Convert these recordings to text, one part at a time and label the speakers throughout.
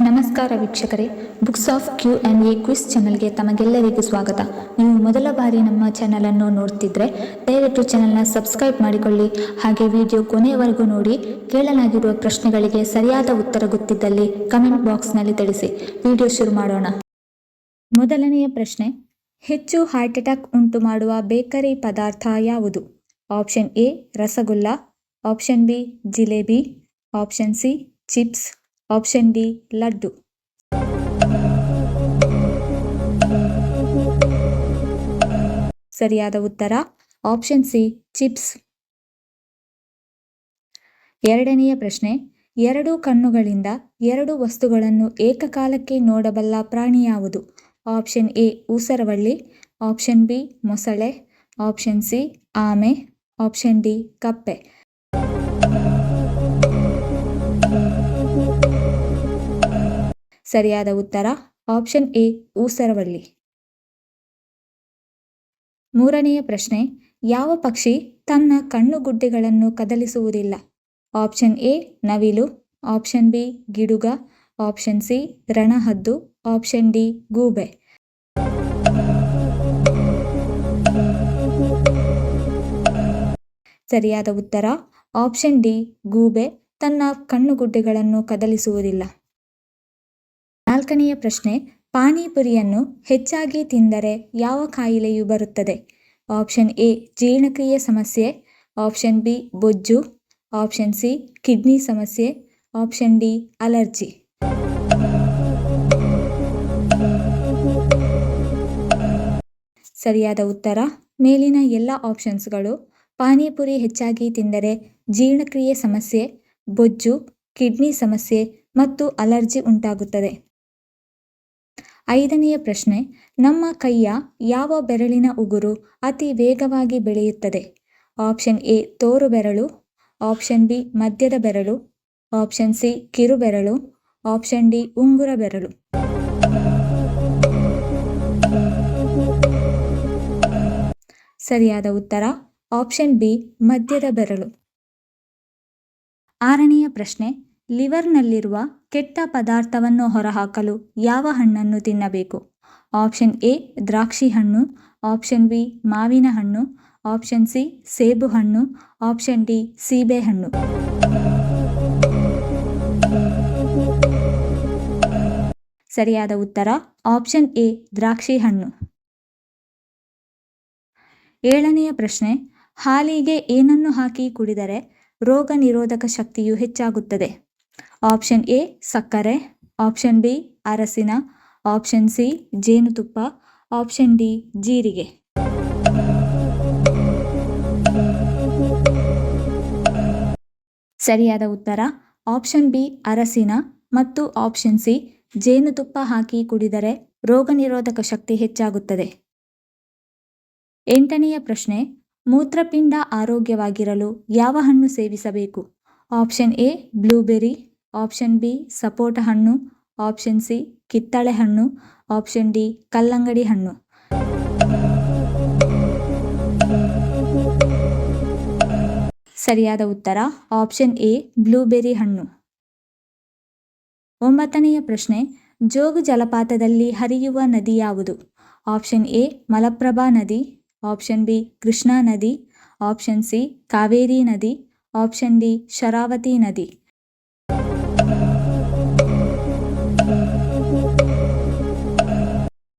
Speaker 1: ನಮಸ್ಕಾರ ವೀಕ್ಷಕರೇ, books of Q&A quiz ಚಾನಲ್ಗೆ ತಮಗೆಲ್ಲರಿಗೂ ಸ್ವಾಗತ. ನೀವು ಮೊದಲ ಬಾರಿ ನಮ್ಮ ಚಾನಲನ್ನು ನೋಡ್ತಿದ್ರೆ ದಯವಿಟ್ಟು ಚಾನಲ್ನ ಸಬ್ಸ್ಕ್ರೈಬ್ ಮಾಡಿಕೊಳ್ಳಿ. ಹಾಗೆ ವಿಡಿಯೋ ಕೊನೆಯವರೆಗೂ ನೋಡಿ. ಕೇಳಲಾಗಿರುವ ಪ್ರಶ್ನೆಗಳಿಗೆ ಸರಿಯಾದ ಉತ್ತರ ಗೊತ್ತಿದ್ದಲ್ಲಿ ಕಮೆಂಟ್ ಬಾಕ್ಸ್ನಲ್ಲಿ ತಿಳಿಸಿ. ವಿಡಿಯೋ ಶುರು ಮಾಡೋಣ. ಮೊದಲನೆಯ ಪ್ರಶ್ನೆ, ಹೆಚ್ಚು ಹಾರ್ಟ್ ಅಟ್ಯಾಕ್ ಉಂಟು ಮಾಡುವ ಬೇಕರಿ ಪದಾರ್ಥ ಯಾವುದು? Option A rasgulla, option B jalebi, option C chips, option D laddu. ಸರಿಯಾದ ಉತ್ತರ ಆಪ್ಷನ್ ಸಿ ಚಿಪ್ಸ್. ಎರಡನೆಯ ಪ್ರಶ್ನೆ, ಎರಡು ಕಣ್ಣುಗಳಿಂದ ಎರಡು ವಸ್ತುಗಳನ್ನು ಏಕಕಾಲಕ್ಕೆ ನೋಡಬಲ್ಲ ಪ್ರಾಣಿ ಯಾವುದು? ಆಪ್ಷನ್ ಎ ಊಸರವಳ್ಳಿ, ಆಪ್ಷನ್ ಬಿ ಮೊಸಳೆ, ಆಪ್ಷನ್ ಸಿ ಆಮೆ, ಆಪ್ಷನ್ ಡಿ ಕಪ್ಪೆ. ಸರಿಯಾದ ಉತ್ತರ ಆಪ್ಷನ್ ಎ ಊಸರವಳ್ಳಿ. ಮೂರನೆಯ ಪ್ರಶ್ನೆ, ಯಾವ ಪಕ್ಷಿ ತನ್ನ ಕಣ್ಣುಗುಡ್ಡೆಗಳನ್ನು ಕದಲಿಸುವುದಿಲ್ಲ? ಆಪ್ಷನ್ ಎ ನವಿಲು, ಆಪ್ಷನ್ ಬಿ ಗಿಡುಗ, ಆಪ್ಷನ್ ಸಿ ರಣಹದ್ದು, ಆಪ್ಷನ್ ಡಿ ಗೂಬೆ. ಸರಿಯಾದ ಉತ್ತರ ಆಪ್ಷನ್ ಡಿ ಗೂಬೆ ತನ್ನ ಕಣ್ಣುಗುಡ್ಡೆಗಳನ್ನು ಕದಲಿಸುವುದಿಲ್ಲ. ನಾಲ್ಕನೆಯ ಪ್ರಶ್ನೆ, ಪಾನಿಪುರಿಯನ್ನು ಹೆಚ್ಚಾಗಿ ತಿಂದರೆ ಯಾವ ಕಾಯಿಲೆಯು ಬರುತ್ತದೆ? ಆಪ್ಷನ್ ಎ ಜೀರ್ಣಕ್ರಿಯೆ ಸಮಸ್ಯೆ, ಆಪ್ಷನ್ ಬಿ ಬೊಜ್ಜು, ಆಪ್ಷನ್ ಸಿ ಕಿಡ್ನಿ ಸಮಸ್ಯೆ, ಆಪ್ಷನ್ ಡಿ ಅಲರ್ಜಿ. ಸರಿಯಾದ ಉತ್ತರ ಮೇಲಿನ ಎಲ್ಲ ಆಪ್ಷನ್ಸ್ಗಳು. ಪಾನಿಪುರಿ ಹೆಚ್ಚಾಗಿ ತಿಂದರೆ ಜೀರ್ಣಕ್ರಿಯೆ ಸಮಸ್ಯೆ, ಬೊಜ್ಜು, ಕಿಡ್ನಿ ಸಮಸ್ಯೆ ಮತ್ತು ಅಲರ್ಜಿ ಉಂಟಾಗುತ್ತದೆ. ಐದನೆಯ ಪ್ರಶ್ನೆ, ನಮ್ಮ ಕೈಯ ಯಾವ ಬೆರಳಿನ ಉಗುರು ಅತಿ ವೇಗವಾಗಿ ಬೆಳೆಯುತ್ತದೆ? ಆಪ್ಷನ್ ಎ ತೋರು ಬೆರಳು, ಆಪ್ಷನ್ ಬಿ ಮಧ್ಯದ ಬೆರಳು, ಆಪ್ಷನ್ ಸಿ ಕಿರುಬೆರಳು, ಆಪ್ಷನ್ ಡಿ ಉಂಗುರ ಬೆರಳು. ಸರಿಯಾದ ಉತ್ತರ ಆಪ್ಷನ್ ಬಿ ಮಧ್ಯದ ಬೆರಳು. ಆರನೆಯ ಪ್ರಶ್ನೆ, ಲಿವರ್ನಲ್ಲಿರುವ ಕೆಟ್ಟ ಪದಾರ್ಥವನ್ನು ಹೊರಹಾಕಲು ಯಾವ ಹಣ್ಣನ್ನು ತಿನ್ನಬೇಕು? ಆಪ್ಷನ್ ಎ ದ್ರಾಕ್ಷಿ ಹಣ್ಣು, ಆಪ್ಷನ್ ಬಿ ಮಾವಿನ ಹಣ್ಣು, ಆಪ್ಷನ್ ಸಿ ಸೇಬು ಹಣ್ಣು, ಆಪ್ಷನ್ ಡಿ ಸೀಬೆ ಹಣ್ಣು. ಸರಿಯಾದ ಉತ್ತರ ಆಪ್ಷನ್ ಎ ದ್ರಾಕ್ಷಿ ಹಣ್ಣು. ಏಳನೆಯ ಪ್ರಶ್ನೆ, ಹಾಲಿಗೆ ಏನನ್ನು ಹಾಕಿ ಕುಡಿದರೆ ರೋಗ ನಿರೋಧಕ ಶಕ್ತಿಯು ಹೆಚ್ಚಾಗುತ್ತದೆ? ಆಪ್ಷನ್ ಎ ಸಕ್ಕರೆ, ಆಪ್ಷನ್ ಬಿ ಅರಸಿನ, ಆಪ್ಷನ್ ಸಿ ಜೇನುತುಪ್ಪ, ಆಪ್ಷನ್ ಡಿ ಜೀರಿಗೆ. ಸರಿಯಾದ ಉತ್ತರ ಆಪ್ಷನ್ ಬಿ ಅರಸಿನ ಮತ್ತು ಆಪ್ಷನ್ ಸಿ ಜೇನುತುಪ್ಪ ಹಾಕಿ ಕುಡಿದರೆ ರೋಗ ನಿರೋಧಕ ಶಕ್ತಿ ಹೆಚ್ಚಾಗುತ್ತದೆ. ಎಂಟನೆಯ ಪ್ರಶ್ನೆ, ಮೂತ್ರಪಿಂಡ ಆರೋಗ್ಯವಾಗಿರಲು ಯಾವ ಹಣ್ಣು ಸೇವಿಸಬೇಕು? Option A blueberry, option B ಸಪೋಟ ಹಣ್ಣು, ಆಪ್ಷನ್ ಸಿ ಕಿತ್ತಳೆ ಹಣ್ಣು, ಆಪ್ಷನ್ ಡಿ ಕಲ್ಲಂಗಡಿ ಹಣ್ಣು. ಸರಿಯಾದ ಉತ್ತರ ಆಪ್ಷನ್ ಎ ಬ್ಲೂಬೆರಿ ಹಣ್ಣು. ಒಂಬತ್ತನೆಯ ಪ್ರಶ್ನೆ, ಜೋಗ ಜಲಪಾತದಲ್ಲಿ ಹರಿಯುವ ನದಿ ಯಾವುದು? ಆಪ್ಷನ್ ಎ ಮಲಪ್ರಭಾ ನದಿ, ಆಪ್ಷನ್ ಬಿ ಕೃಷ್ಣಾ ನದಿ, ಆಪ್ಷನ್ ಸಿ ಕಾವೇರಿ ನದಿ, ಆಪ್ಷನ್ ಡಿ ಶರಾವತಿ ನದಿ.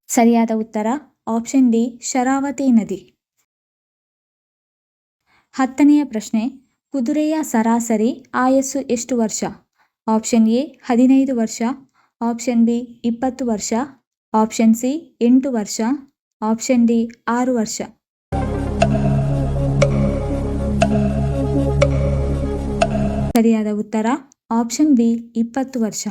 Speaker 1: ಸರಿಯಾದ ಉತ್ತರ ಆಪ್ಷನ್ ಡಿ ಶರಾವತಿ ನದಿ. ಹತ್ತನೆಯ ಪ್ರಶ್ನೆ, ಕುದುರೆಯ ಸರಾಸರಿ ಆಯಸ್ಸು ಎಷ್ಟು ವರ್ಷ? ಆಪ್ಷನ್ ಎ 15 ವರ್ಷ, ಆಪ್ಷನ್ ಬಿ 20 ವರ್ಷ, ಆಪ್ಷನ್ ಸಿ 8 ವರ್ಷ, ಆಪ್ಷನ್ ಡಿ 6 ವರ್ಷ. ಸರಿಯಾದ ಉತ್ತರ ಆಪ್ಷನ್ ಬಿ 20 ವರ್ಷ.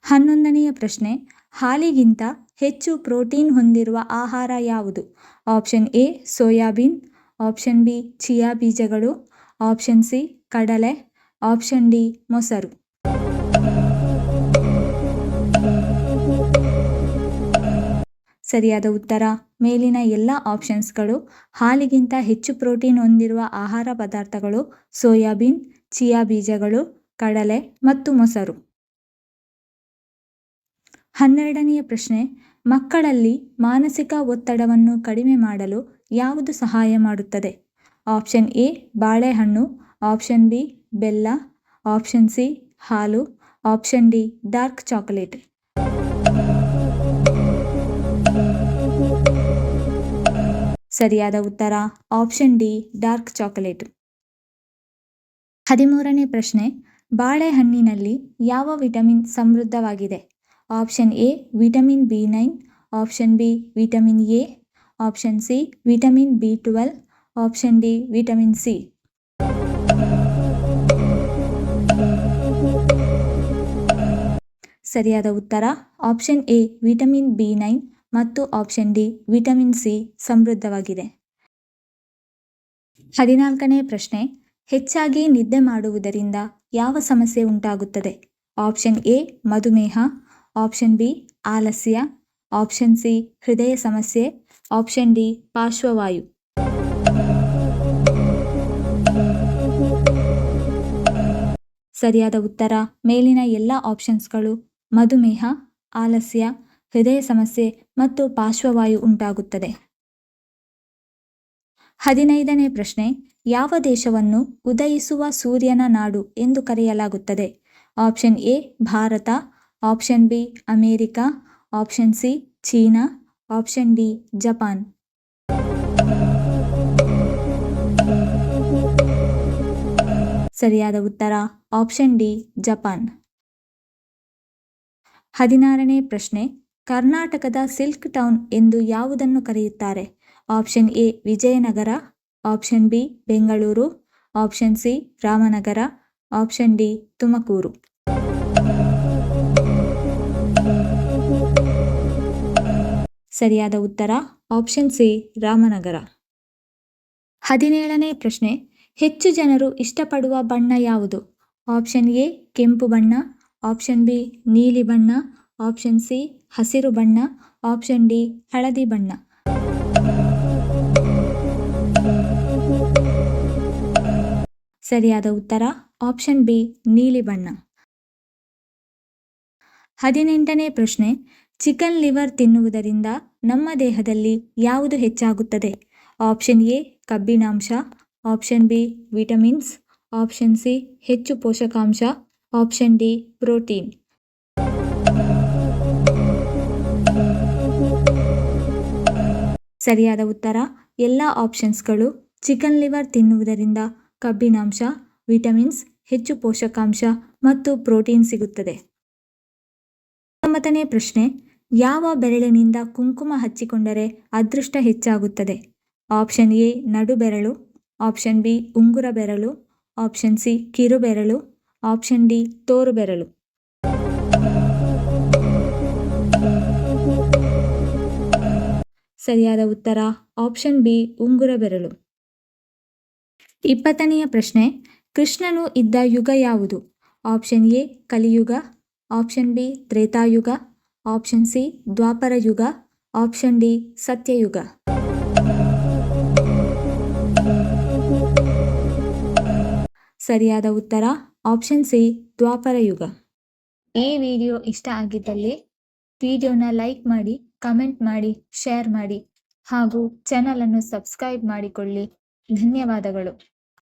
Speaker 1: 11ನೆಯ ಪ್ರಶ್ನೆ, ಹಾಲಿಗಿಂತ ಹೆಚ್ಚು ಪ್ರೋಟೀನ್ ಹೊಂದಿರುವ ಆಹಾರ ಯಾವುದು? Option A soybean, option B chia ಬೀಜಗಳು, ಆಪ್ಷನ್ ಸಿ ಕಡಲೆ, ಆಪ್ಷನ್ ಡಿ ಮೊಸರು. ಸರಿಯಾದ ಉತ್ತರ ಮೇಲಿನ ಎಲ್ಲ ಆಪ್ಷನ್ಸ್ಗಳು. ಹಾಲಿಗಿಂತ ಹೆಚ್ಚು ಪ್ರೋಟೀನ್ ಹೊಂದಿರುವ ಆಹಾರ ಪದಾರ್ಥಗಳು ಸೋಯಾಬೀನ್, ಚಿಯಾ ಬೀಜಗಳು, ಕಡಲೆ ಮತ್ತು ಮೊಸರು. 12ನೆಯ ಪ್ರಶ್ನೆ, ಮಕ್ಕಳಲ್ಲಿ ಮಾನಸಿಕ ಒತ್ತಡವನ್ನು ಕಡಿಮೆ ಮಾಡಲು ಯಾವುದು ಸಹಾಯ ಮಾಡುತ್ತದೆ? ಆಪ್ಷನ್ ಎ ಬಾಳೆಹಣ್ಣು, ಆಪ್ಷನ್ ಬಿ ಬೆಲ್ಲ, ಆಪ್ಷನ್ ಸಿ ಹಾಲು, ಆಪ್ಷನ್ ಡಿ ಡಾರ್ಕ್ ಚಾಕೊಲೇಟ್. ಸರಿಯಾದ ಉತ್ತರ ಆಪ್ಷನ್ ಡಿ ಡಾರ್ಕ್ ಚಾಕೊಲೇಟ್. 13ನೇ ಪ್ರಶ್ನೆ, ಬಾಳೆಹಣ್ಣಿನಲ್ಲಿ ಯಾವ ವಿಟಮಿನ್ ಸಮೃದ್ಧವಾಗಿದೆ? Option A vitamin B9, option B vitamin A, option C vitamin B12, option D vitamin C. ಸರಿಯಾದ ಉತ್ತರ ಆಪ್ಷನ್ ಎ ವಿಟಮಿನ್ B9 ಮತ್ತು option D vitamin C ಸಮೃದ್ಧವಾಗಿದೆ. 14ನೇ ಪ್ರಶ್ನೆ, ಹೆಚ್ಚಾಗಿ ನಿದ್ದೆ ಮಾಡುವುದರಿಂದ ಯಾವ ಸಮಸ್ಯೆ ಉಂಟಾಗುತ್ತದೆ? ಆಪ್ಷನ್ ಎ ಮಧುಮೇಹ, ಆಪ್ಷನ್ ಬಿ ಆಲಸ್ಯ, ಆಪ್ಷನ್ ಸಿ ಹೃದಯ ಸಮಸ್ಯೆ, ಆಪ್ಷನ್ ಡಿ ಪಾರ್ಶ್ವವಾಯು. ಸರಿಯಾದ ಉತ್ತರ ಮೇಲಿನ ಎಲ್ಲ ಆಪ್ಷನ್ಸ್ಗಳು ಮಧುಮೇಹ, ಆಲಸ್ಯ, ಹೃದಯ ಸಮಸ್ಯೆ ಮತ್ತು ಪಾರ್ಶ್ವವಾಯು ಉಂಟಾಗುತ್ತದೆ. 15ನೇ ಪ್ರಶ್ನೆ, ಯಾವ ದೇಶವನ್ನು ಉದಯಿಸುವ ಸೂರ್ಯನ ನಾಡು ಎಂದು ಕರೆಯಲಾಗುತ್ತದೆ? Option A Bharat, option B America, option C China, option D Japan. ಸರಿಯಾದ ಉತ್ತರ ಆಪ್ಷನ್ ಡಿ ಜಪಾನ್. 16ನೇ ಪ್ರಶ್ನೆ, ಕರ್ನಾಟಕದ ಸಿಲ್ಕ್ ಟೌನ್ ಎಂದು ಯಾವುದನ್ನು ಕರೆಯುತ್ತಾರೆ? Option A Vijayanagara, option B Bengaluru, option C Ramanagara, option D Tumakuru. ಸರಿಯಾದ ಉತ್ತರ ಆಪ್ಷನ್ ಸಿ ರಾಮನಗರ. 17ನೇ ಪ್ರಶ್ನೆ, ಹೆಚ್ಚು ಜನರು ಇಷ್ಟಪಡುವ ಬಣ್ಣ ಯಾವುದು? ಆಪ್ಷನ್ ಎ ಕೆಂಪು ಬಣ್ಣ, ಆಪ್ಷನ್ ಬಿ ನೀಲಿ ಬಣ್ಣ, ಆಪ್ಷನ್ ಸಿ ಹಸಿರು ಬಣ್ಣ, ಆಪ್ಷನ್ ಡಿ ಹಳದಿ ಬಣ್ಣ. ಸರಿಯಾದ ಉತ್ತರ ಆಪ್ಷನ್ ಬಿ ನೀಲಿ ಬಣ್ಣ. 18ನೇ ಪ್ರಶ್ನೆ, ಚಿಕನ್ ಲಿವರ್ ತಿನ್ನುವುದರಿಂದ ನಮ್ಮ ದೇಹದಲ್ಲಿ ಯಾವುದು ಹೆಚ್ಚಾಗುತ್ತದೆ? ಆಪ್ಷನ್ ಎ ಕಬ್ಬಿಣಾಂಶ, option B vitamins, option C ಹೆಚ್ಚು ಪೋಷಕಾಂಶ, ಆಪ್ಷನ್ ಡಿ ಪ್ರೋಟೀನ್. ಸರಿಯಾದ ಉತ್ತರ ಎಲ್ಲ ಆಪ್ಷನ್ಸ್ಗಳು ಚಿಕನ್ ಲಿವರ್ ತಿನ್ನುವುದರಿಂದ ಕಬ್ಬಿಣಾಂಶ, ವಿಟಮಿನ್ಸ್, ಹೆಚ್ಚು ಪೋಷಕಾಂಶ ಮತ್ತು ಪ್ರೋಟೀನ್ ಸಿಗುತ್ತದೆ. 19ನೇ ಪ್ರಶ್ನೆ, ಯಾವ ಬೆರಳಿನಿಂದ ಕುಂಕುಮ ಹಚ್ಚಿಕೊಂಡರೆ ಅದೃಷ್ಟ ಹೆಚ್ಚಾಗುತ್ತದೆ? ಆಪ್ಷನ್ ಎ ನಡುಬೆರಳು, ಆಪ್ಷನ್ ಬಿ ಉಂಗುರ ಬೆರಳು, ಆಪ್ಷನ್ ಸಿ ಕಿರುಬೆರಳು, ಆಪ್ಷನ್ ಡಿ ತೋರು ಬೆರಳು. ಸರಿಯಾದ ಉತ್ತರ ಆಪ್ಷನ್ ಬಿ ಉಂಗುರ ಬೆರಳು. 20ನೆಯ ಪ್ರಶ್ನೆ, ಕೃಷ್ಣನು ಇದ್ದ ಯುಗ ಯಾವುದು? ಆಪ್ಷನ್ ಎ ಕಲಿಯುಗ, option B Treta Yuga, option C ದ್ವಾಪರ ಯುಗ, ಆಪ್ಷನ್ ಡಿ ಸತ್ಯಯುಗ. ಸರಿಯಾದ ಉತ್ತರ ಆಪ್ಷನ್ ಸಿ ದ್ವಾಪರ ಯುಗ. ಈ ವಿಡಿಯೋ ಇಷ್ಟ ಆಗಿದ್ದಲ್ಲಿ ವಿಡಿಯೋನ ಲೈಕ್ ಮಾಡಿ, ಕಮೆಂಟ್ ಮಾಡಿ, ಶೇರ್ ಮಾಡಿ ಹಾಗೂ ಚಾನಲನ್ನು ಸಬ್ಸ್ಕ್ರೈಬ್ ಮಾಡಿಕೊಳ್ಳಿ. ಧನ್ಯವಾದಗಳು.